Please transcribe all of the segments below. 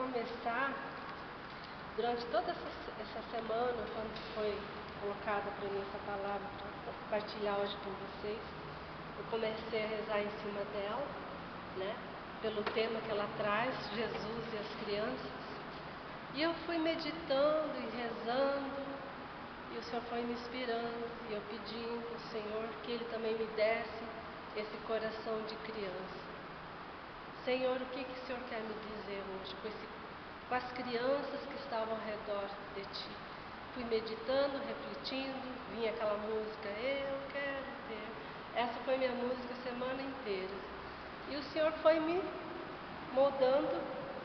começar, durante toda essa semana, quando foi colocada para mim essa palavra, para compartilhar hoje com vocês, eu comecei a rezar em cima dela, né? Pelo tema que ela traz, Jesus e as crianças. E eu fui meditando e rezando, e o Senhor foi me inspirando, e eu pedindo ao Senhor que Ele também me desse esse coração de criança. Senhor, o que o Senhor quer me dizer hoje com as crianças que estavam ao redor de Ti? Fui meditando, refletindo, vinha aquela música, eu quero ver. Essa foi minha música a semana inteira. E o Senhor foi me moldando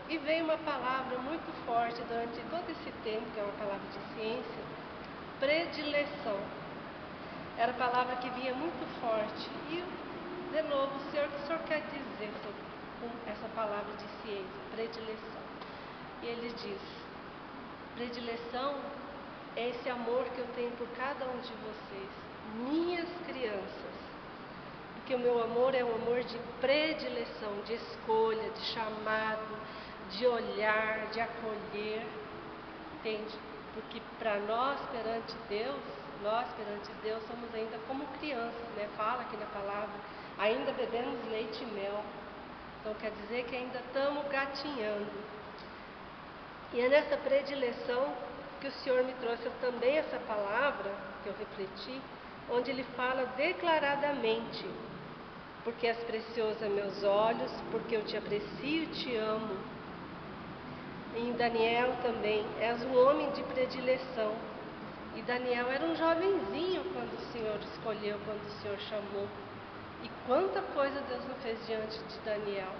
e veio uma palavra muito forte durante todo esse tempo, que é uma palavra de ciência, predileção. Era a palavra que vinha muito forte. E, de novo, o que o Senhor quer dizer com essa palavra de ciência, predileção? E Ele diz, predileção é esse amor que eu tenho por cada um de vocês, minhas crianças. Porque o meu amor é um amor de predileção, de escolha, de chamado, de olhar, de acolher, entende? Porque para nós perante Deus somos ainda como crianças, né? Fala aqui na palavra, ainda bebemos leite e mel. Então quer dizer que ainda estamos gatinhando. E é nessa predileção que o Senhor me trouxe também essa palavra, que eu refleti, onde Ele fala declaradamente, porque és precioso a meus olhos, porque eu te aprecio e te amo. Em Daniel também, és um homem de predileção. E Daniel era um jovenzinho quando o Senhor escolheu, quando o Senhor chamou. E quanta coisa Deus não fez diante de Daniel.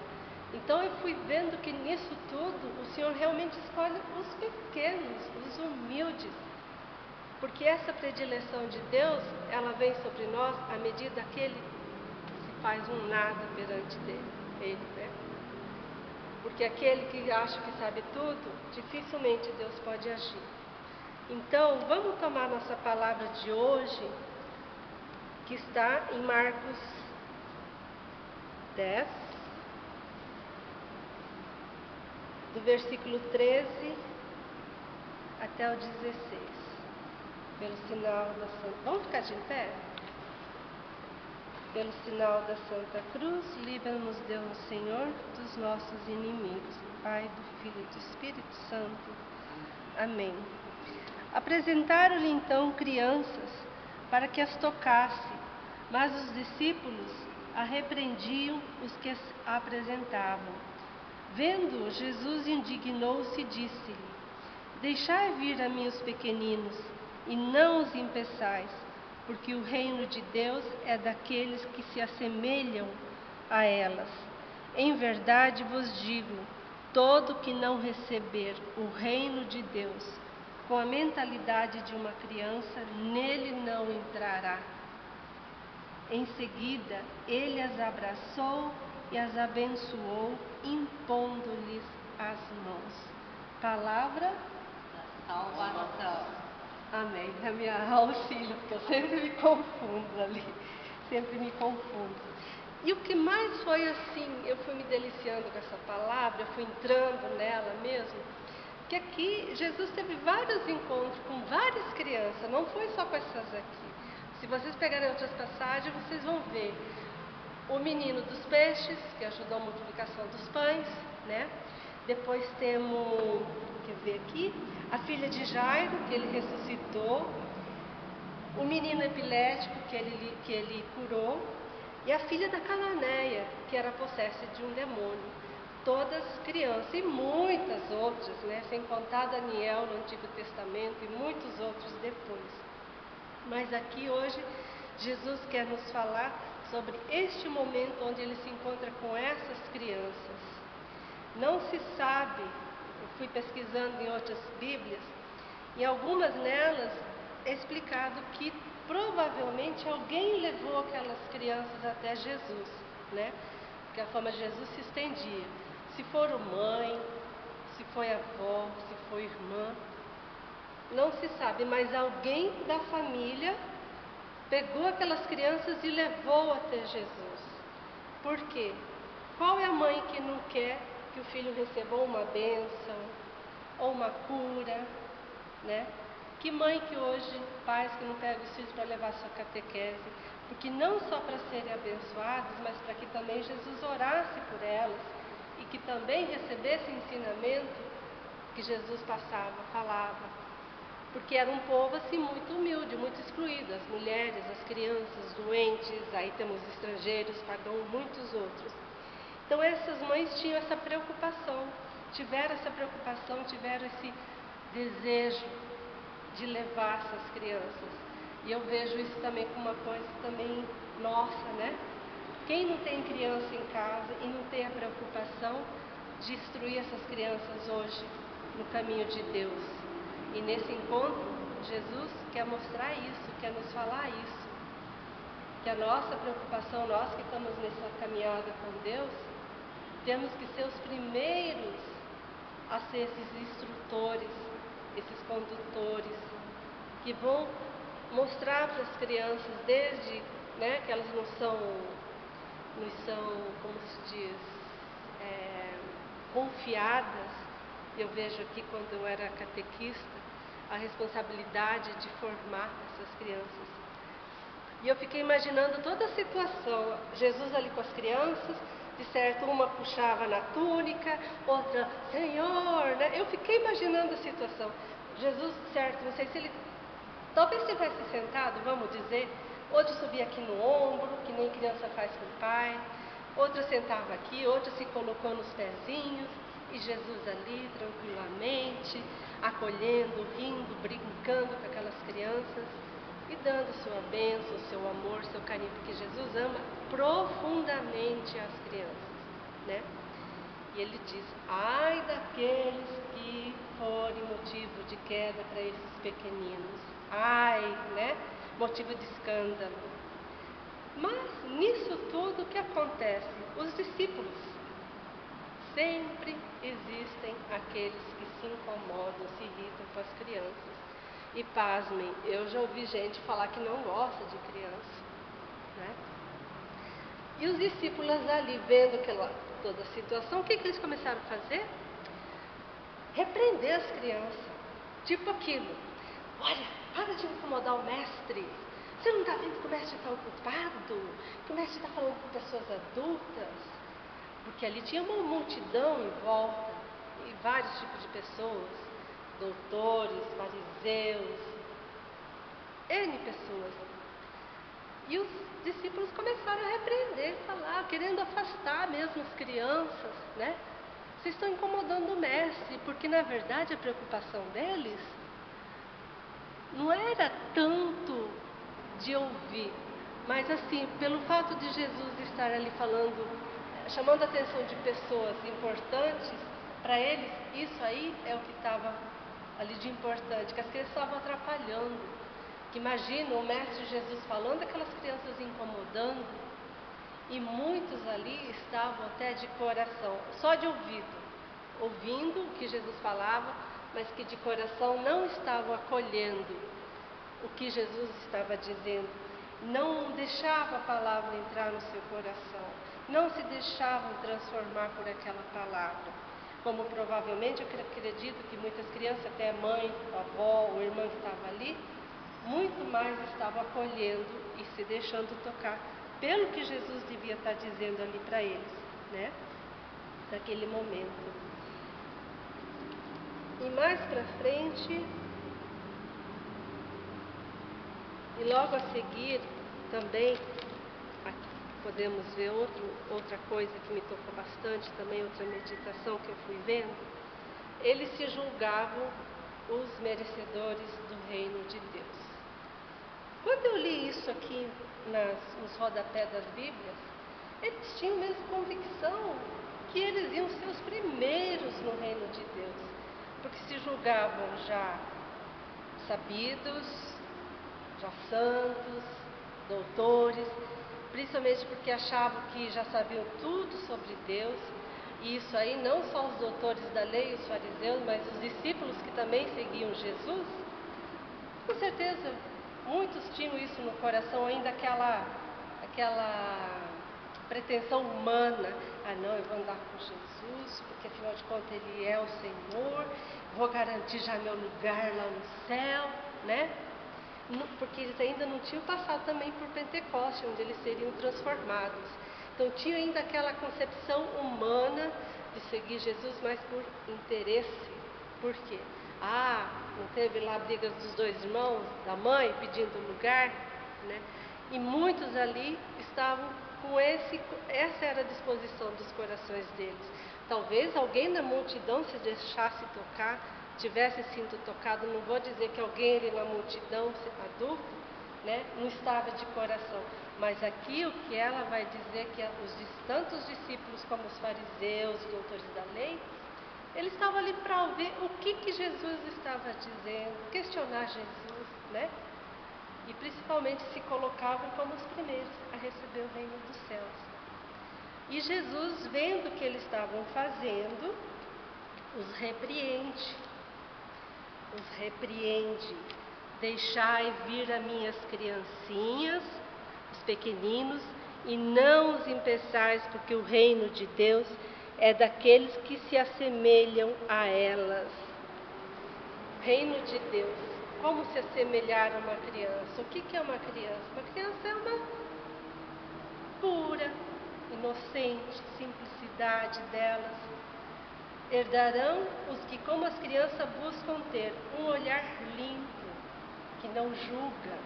Então eu fui vendo que nisso tudo o Senhor realmente escolhe os pequenos, os humildes. Porque essa predileção de Deus, ela vem sobre nós à medida que Ele se faz um nada perante Ele, né? Porque aquele que acha que sabe tudo, dificilmente Deus pode agir. Então, vamos tomar nossa palavra de hoje, que está em Marcos 10, do versículo 13 até o 16, pelo sinal da Santa... Vamos ficar de pé? Pelo sinal da Santa Cruz, livra-nos Deus Senhor dos nossos inimigos. Pai, do Filho e do Espírito Santo. Amém. Apresentaram-lhe então crianças para que as tocasse, mas os discípulos a repreendiam os que as apresentavam. Vendo, Jesus indignou-se e disse-lhe: deixai vir a mim os pequeninos, e não os impeçais, porque o reino de Deus é daqueles que se assemelham a elas. Em verdade vos digo, todo que não receber o reino de Deus com a mentalidade de uma criança, nele não entrará. Em seguida, ele as abraçou e as abençoou, impondo-lhes as mãos. Palavra da salvação. Amém. É minha auxílio, porque eu sempre me confundo ali. Sempre me confundo. E o que mais foi assim, eu fui me deliciando com essa palavra, eu fui entrando nela mesmo, que aqui Jesus teve vários encontros com várias crianças, não foi só com essas aqui. Se vocês pegarem outras passagens, vocês vão ver o menino dos peixes, que ajudou a multiplicação dos pães, né? Depois temos, quer ver aqui, a filha de Jairo, que ele ressuscitou, o menino epilético, que ele curou, e a filha da Cananeia, que era possessa de um demônio. Todas crianças, e muitas outras, né? Sem contar Daniel no Antigo Testamento e muitos outros depois. Mas aqui hoje, Jesus quer nos falar sobre este momento onde ele se encontra com essas crianças. Não se sabe, eu fui pesquisando em outras Bíblias, em algumas nelas é explicado que provavelmente alguém levou aquelas crianças até Jesus, né? Porque a fama de Jesus se estendia. Se for mãe, se foi avó, se foi irmã, não se sabe, mas alguém da família pegou aquelas crianças e levou até Jesus. Por quê? Qual é a mãe que não quer que o filho receba ou uma bênção, ou uma cura, né? Que mãe que hoje, pais que não pegam os filhos para levar a sua catequese, porque não só para serem abençoados, mas para que também Jesus orasse por elas e que também recebesse ensinamento que Jesus falava. Porque era um povo assim muito humilde, muito excluído, as mulheres, as crianças, os doentes, aí temos estrangeiros, pagãos, muitos outros. Então essas mães tinham essa preocupação, tiveram esse desejo de levar essas crianças. E eu vejo isso também como uma coisa também nossa, né? Quem não tem criança em casa e não tem a preocupação de instruir essas crianças hoje no caminho de Deus? E nesse encontro, Jesus quer mostrar isso, quer nos falar isso. Que a nossa preocupação, nós que estamos nessa caminhada com Deus, temos que ser os primeiros a ser esses instrutores, esses condutores, que vão mostrar para as crianças desde, né, que elas não são, como se diz, confiadas. Eu vejo aqui quando eu era catequista, a responsabilidade de formar essas crianças. E eu fiquei imaginando toda a situação, Jesus ali com as crianças, de certo uma puxava na túnica, outra, Senhor, né? Eu fiquei imaginando a situação. Jesus, certo, não sei se ele, talvez estivesse sentado, vamos dizer, outro subia aqui no ombro, que nem criança faz com o pai, outra sentava aqui, outra se colocou nos pezinhos, e Jesus ali, tranquilamente, acolhendo, rindo, brincando com aquelas crianças e dando sua bênção, seu amor, seu carinho, porque Jesus ama profundamente as crianças, né? E ele diz, ai daqueles que forem motivo de queda para esses pequeninos, ai, né? Motivo de escândalo. Mas nisso tudo o que acontece? Os discípulos, sempre existem aqueles que se incomodam, se irritam com as crianças. E pasmem, eu já ouvi gente falar que não gosta de criança, né? E os discípulos ali, vendo toda a situação, o que eles começaram a fazer? Repreender as crianças. Tipo aquilo, olha, para de incomodar o mestre. Você não está vendo que o mestre está ocupado? Que o mestre está falando com pessoas adultas? Porque ali tinha uma multidão em volta, e vários tipos de pessoas, doutores, fariseus, N pessoas. E os discípulos começaram a repreender, falar, querendo afastar mesmo as crianças, né? Vocês estão incomodando o mestre, porque na verdade a preocupação deles não era tanto de ouvir, mas assim, pelo fato de Jesus estar ali falando, chamando a atenção de pessoas importantes, para eles isso aí é o que estava ali de importante, que as crianças estavam atrapalhando. Que imagina o mestre Jesus falando, aquelas crianças incomodando, e muitos ali estavam até de coração, só de ouvindo o que Jesus falava, mas que de coração não estavam acolhendo o que Jesus estava dizendo, não deixava a palavra entrar no seu coração, não se deixavam transformar por aquela palavra. Como provavelmente eu acredito que muitas crianças, até a mãe, a avó, o irmão que estava ali, muito mais estavam acolhendo e se deixando tocar pelo que Jesus devia estar dizendo ali para eles, né? Naquele momento. E mais para frente, e logo a seguir também, aqui podemos ver outra coisa que me tocou bastante, também outra meditação que eu fui vendo. Eles se julgavam os merecedores do reino de Deus. Quando eu li isso aqui nos rodapés das Bíblias, eles tinham mesmo convicção que eles iam ser os primeiros no reino de Deus, porque se julgavam já sabidos, já santos, doutores, principalmente porque achavam que já sabiam tudo sobre Deus. E isso aí não só os doutores da lei, os fariseus, mas os discípulos que também seguiam Jesus, com certeza muitos tinham isso no coração, ainda aquela pretensão humana. Ah não, eu vou andar com Jesus, Jesus, porque afinal de contas Ele é o Senhor, vou garantir já meu lugar lá no céu, né? Porque eles ainda não tinham passado também por Pentecoste, onde eles seriam transformados. Então tinha ainda aquela concepção humana de seguir Jesus, mas por interesse. Por quê? Não teve lá brigas dos dois irmãos, da mãe, pedindo lugar, né? E muitos ali estavam com essa era a disposição dos corações deles. Talvez alguém na multidão se deixasse tocar, tivesse sido tocado. Não vou dizer que alguém ali na multidão, adulto, né, não estava de coração. Mas aqui o que ela vai dizer que tanto os discípulos como os fariseus, os doutores da lei, eles estavam ali para ouvir o que Jesus estava dizendo, questionar Jesus, né? E principalmente se colocavam como os primeiros a receber o reino dos céus. E Jesus, vendo o que eles estavam fazendo, os repreende. Deixai vir as minhas criancinhas, os pequeninos, e não os impeçais, porque o reino de Deus é daqueles que se assemelham a elas. Reino de Deus. Como se assemelhar a uma criança? O que é uma criança? Uma criança é uma pura, inocente, simplicidade delas. Herdarão os que, como as crianças, buscam ter um olhar limpo, que não julga,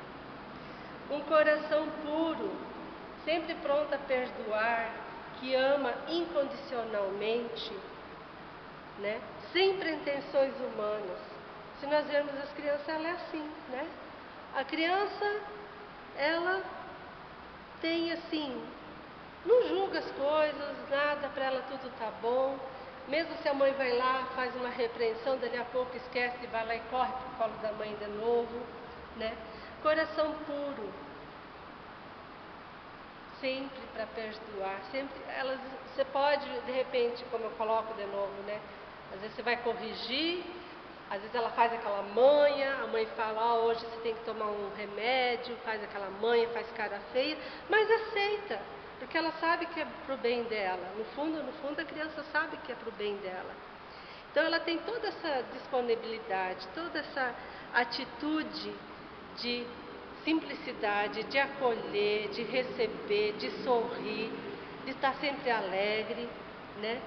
um coração puro, sempre pronto a perdoar, que ama incondicionalmente, né? Sem pretensões humanas. Se nós vermos as crianças, ela é assim, né? A criança, ela tem assim, não julga as coisas, nada, para ela tudo tá bom. Mesmo se a mãe vai lá, faz uma repreensão, dali a pouco esquece, vai lá e corre pro colo da mãe de novo, né? Coração puro, sempre para perdoar, sempre. Você pode, de repente, como eu coloco de novo, né? Às vezes você vai corrigir, às vezes ela faz aquela manha, a mãe fala, hoje você tem que tomar um remédio, faz aquela manha, faz cara feia, mas aceita, porque ela sabe que é pro bem dela. No fundo, a criança sabe que é pro bem dela. Então ela tem toda essa disponibilidade, toda essa atitude de simplicidade, de acolher, de receber, de sorrir, de estar sempre alegre, né?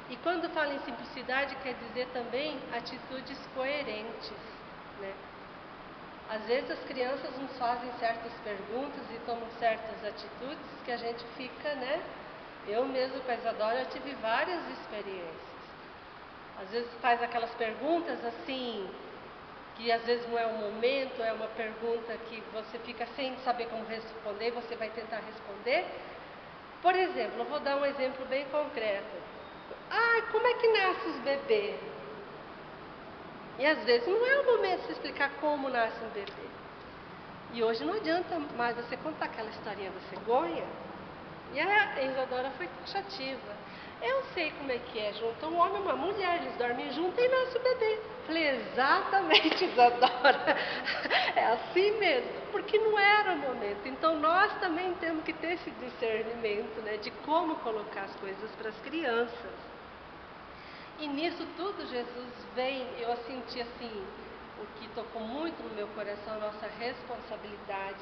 E quando fala em simplicidade, quer dizer também atitudes coerentes, né? Às vezes as crianças nos fazem certas perguntas e tomam certas atitudes que a gente fica, né? Eu mesmo com a Isadora tive várias experiências. Às vezes faz aquelas perguntas assim, que às vezes não é o momento, é uma pergunta que você fica sem saber como responder, você vai tentar responder. Por exemplo, eu vou dar um exemplo bem concreto. Como é que nasce os bebês? E às vezes não é o momento de explicar como nasce um bebê. E hoje não adianta mais você contar aquela historinha da cegonha. E a Isadora foi taxativa. Eu sei como é que é, junto um homem e uma mulher, eles dormem juntos e nasce o bebê. Falei, exatamente, Isadora. É assim mesmo, porque não era o momento. Então nós também temos que ter esse discernimento, né, de como colocar as coisas para as crianças. E nisso tudo Jesus vem, eu senti assim, o que tocou muito no meu coração, a nossa responsabilidade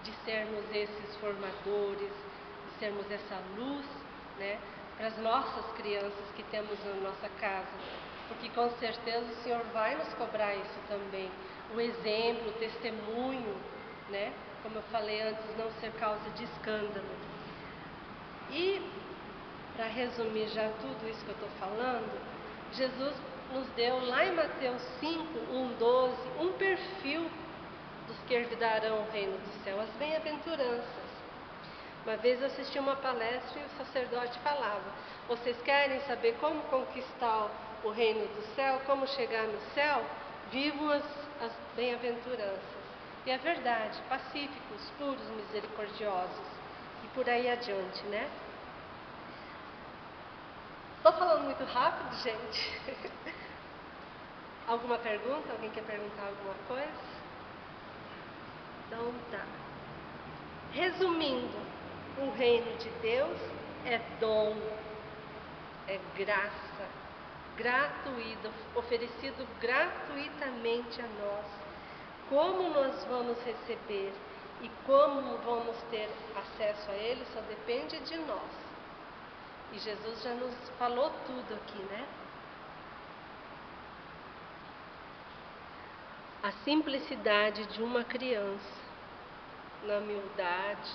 de sermos esses formadores, de sermos essa luz, né, para as nossas crianças que temos na nossa casa. Porque com certeza o Senhor vai nos cobrar isso também. O exemplo, o testemunho, né, como eu falei antes, não ser causa de escândalo. E, para resumir já tudo isso que eu estou falando, Jesus nos deu lá em Mateus 5, 1, 12, um perfil dos que herdarão o reino do céu, as bem-aventuranças. Uma vez eu assisti uma palestra e o sacerdote falava, vocês querem saber como conquistar o reino do céu, como chegar no céu? Vivam as bem-aventuranças. E é verdade, pacíficos, puros, misericordiosos. E por aí adiante, né? Estou falando muito rápido, gente? Alguma pergunta? Alguém quer perguntar alguma coisa? Então tá. Resumindo, o reino de Deus é dom. é graça, gratuita, oferecido gratuitamente a nós. Como nós vamos receber e como vamos ter acesso a ele só depende de nós. E Jesus já nos falou tudo aqui, né? A simplicidade de uma criança, na humildade,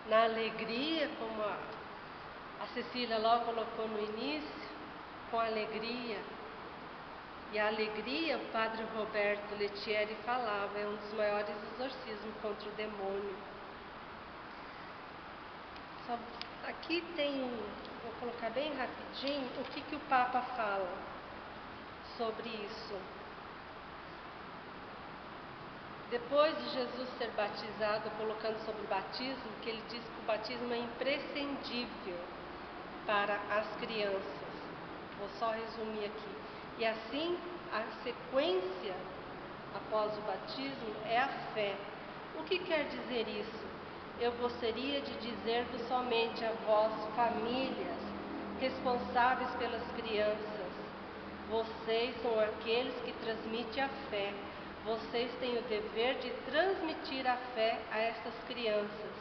na alegria, como a Cecília logo colocou no início, com alegria. E a alegria, o padre Roberto Lettieri falava, é um dos maiores exorcismos contra o demônio. Aqui tem, vou colocar bem rapidinho, o que o Papa fala sobre isso. Depois de Jesus ser batizado, colocando sobre o batismo, que ele diz que o batismo é imprescindível para as crianças. Vou só resumir aqui. E assim, a sequência após o batismo é a fé. O que quer dizer isso? Eu gostaria de dizer-vos somente a vós, famílias, responsáveis pelas crianças. Vocês são aqueles que transmitem a fé. Vocês têm o dever de transmitir a fé a essas crianças.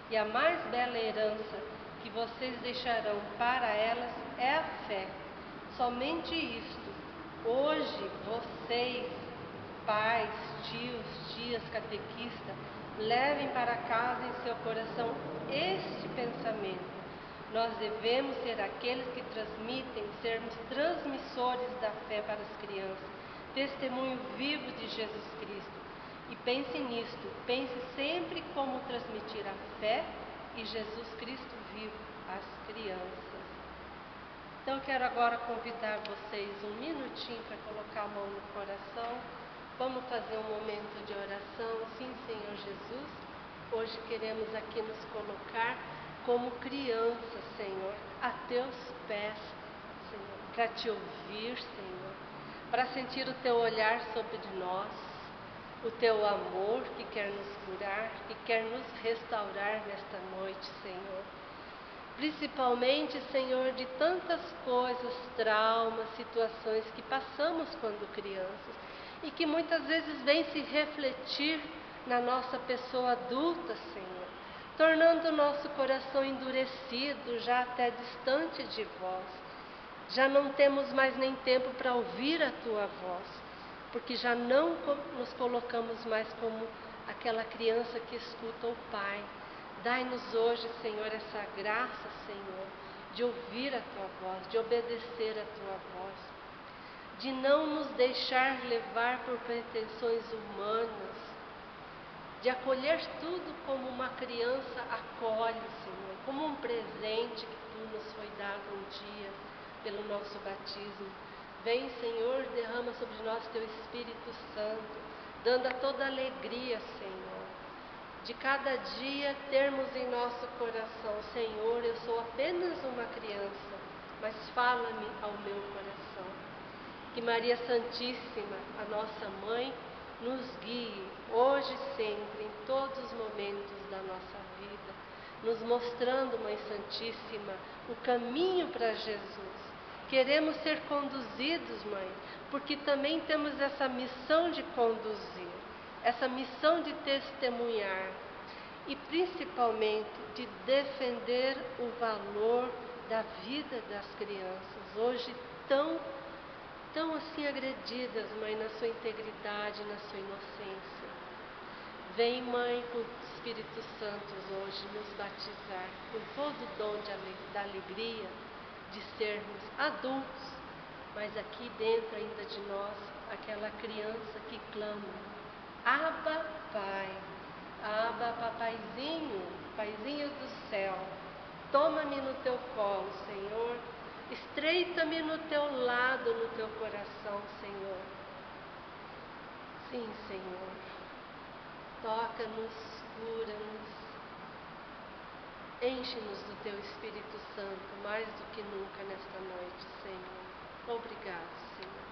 E a mais bela herança que vocês deixarão para elas é a fé. Somente isto. Hoje, vocês, pais, tios, tias, catequistas, levem para casa em seu coração este pensamento. Nós devemos ser aqueles que transmitem, sermos transmissores da fé para as crianças, testemunho vivo de Jesus Cristo. E pense nisto, pense sempre como transmitir a fé e Jesus Cristo vivo às crianças. Então, eu quero agora convidar vocês um minutinho para colocar a mão no coração. Vamos fazer um momento de oração. Sim, Senhor Jesus, hoje queremos aqui nos colocar como crianças, Senhor, a teus pés, Senhor, para te ouvir, Senhor, para sentir o teu olhar sobre nós, o teu amor que quer nos curar, que quer nos restaurar nesta noite, Senhor. Principalmente, Senhor, de tantas coisas, traumas, situações que passamos quando crianças e que muitas vezes vêm se refletir na nossa pessoa adulta, Senhor, tornando o nosso coração endurecido, já até distante de vós. Já não temos mais nem tempo para ouvir a tua voz, porque já não nos colocamos mais como aquela criança que escuta o Pai. Dai-nos hoje, Senhor, essa graça, Senhor, de ouvir a tua voz, de obedecer a tua voz, de não nos deixar levar por pretensões humanas, de acolher tudo como uma criança acolhe, Senhor, como um presente que tu nos foi dado um dia pelo nosso batismo. Vem, Senhor, derrama sobre nós teu Espírito Santo, dando a toda alegria, Senhor, de cada dia termos em nosso coração, Senhor, eu sou apenas uma criança, mas fala-me ao meu coração. Que Maria Santíssima, a nossa Mãe, nos guie hoje e sempre, em todos os momentos da nossa vida, nos mostrando, Mãe Santíssima, o caminho para Jesus. Queremos ser conduzidos, Mãe, porque também temos essa missão de conduzir, essa missão de testemunhar e principalmente de defender o valor da vida das crianças, hoje tão assim agredidas, Mãe, na sua integridade, na sua inocência. Vem, Mãe, com o Espírito Santo hoje nos batizar com todo o dom da alegria de sermos adultos, mas aqui dentro ainda de nós, aquela criança que clama: Abba, Pai, Abba, Papaizinho, Paizinho do céu, toma-me no teu colo, Senhor, estreita-me no teu lado, no teu coração, Senhor. Sim, Senhor, toca-nos, cura-nos, enche-nos do teu Espírito Santo mais do que nunca nesta noite, Senhor. Obrigado, Senhor.